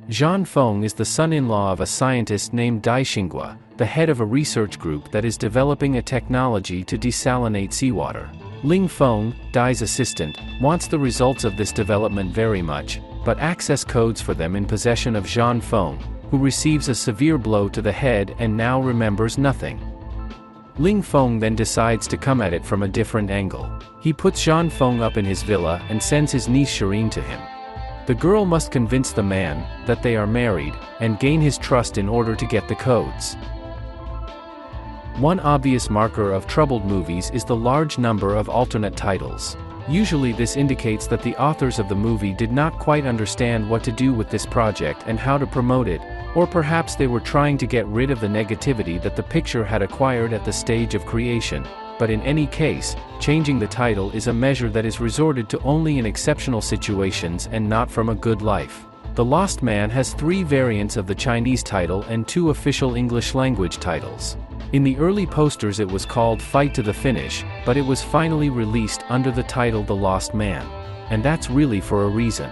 Zhan Feng is the son-in-law of a scientist named Dai Xinghua, the head of a research group that is developing a technology to desalinate seawater. Ling Feng, Dai's assistant, wants the results of this development very much, but access codes for them in possession of Zhan Feng, who receives a severe blow to the head and now remembers nothing. Ling Feng then decides to come at it from a different angle. He puts Zhan Feng up in his villa and sends his niece Shirin to him. The girl must convince the man that they are married, and gain his trust in order to get the codes. One obvious marker of troubled movies is the large number of alternate titles. Usually this indicates that the authors of the movie did not quite understand what to do with this project and how to promote it, or perhaps they were trying to get rid of the negativity that the picture had acquired at the stage of creation. But in any case, changing the title is a measure that is resorted to only in exceptional situations and not from a good life. The Lost Man has 3 variants of the Chinese title and 2 official English language titles. In the early posters it was called Fight to the Finish, but it was finally released under the title The Lost Man. And that's really for a reason.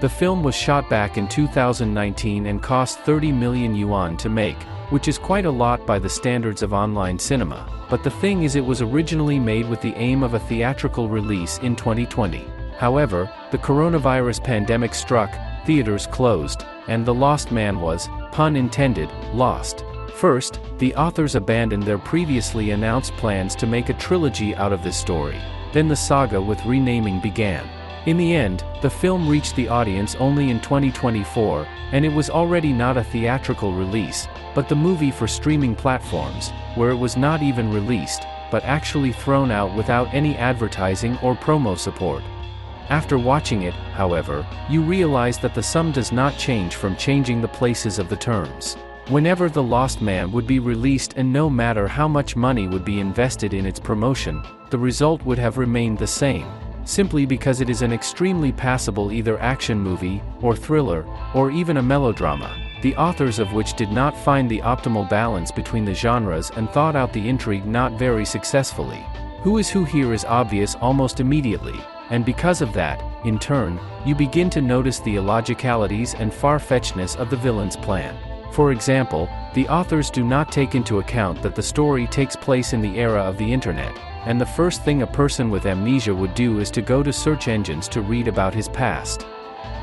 The film was shot back in 2019 and cost 30 million yuan to make, which is quite a lot by the standards of online cinema, but the thing is it was originally made with the aim of a theatrical release in 2020. However, the coronavirus pandemic struck, theaters closed, and The Lost Man was, pun intended, lost. First, the authors abandoned their previously announced plans to make a trilogy out of this story. Then the saga with renaming began. In the end, the film reached the audience only in 2024, and it was already not a theatrical release, but the movie for streaming platforms, where it was not even released, but actually thrown out without any advertising or promo support. After watching it, however, you realize that the sum does not change from changing the places of the terms. Whenever The Lost Man would be released and no matter how much money would be invested in its promotion, the result would have remained the same. Simply because it is an extremely passable either action movie, or thriller, or even a melodrama, the authors of which did not find the optimal balance between the genres and thought out the intrigue not very successfully. Who is who here is obvious almost immediately, and because of that, in turn, you begin to notice the illogicalities and far-fetchedness of the villain's plan. For example, the authors do not take into account that the story takes place in the era of the internet, and the first thing a person with amnesia would do is to go to search engines to read about his past.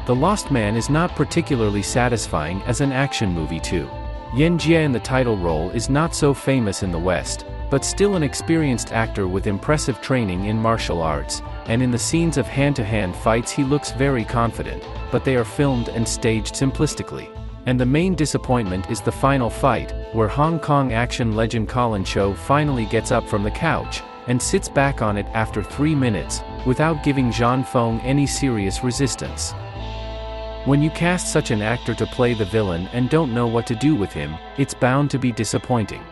The Lost Man is not particularly satisfying as an action movie too. Yan Jie in the title role is not so famous in the West, but still an experienced actor with impressive training in martial arts, and in the scenes of hand-to-hand fights he looks very confident, but they are filmed and staged simplistically. And the main disappointment is the final fight, where Hong Kong action legend Collin Chou finally gets up from the couch, and sits back on it after 3 minutes, without giving Zhan Feng any serious resistance. When you cast such an actor to play the villain and don't know what to do with him, it's bound to be disappointing.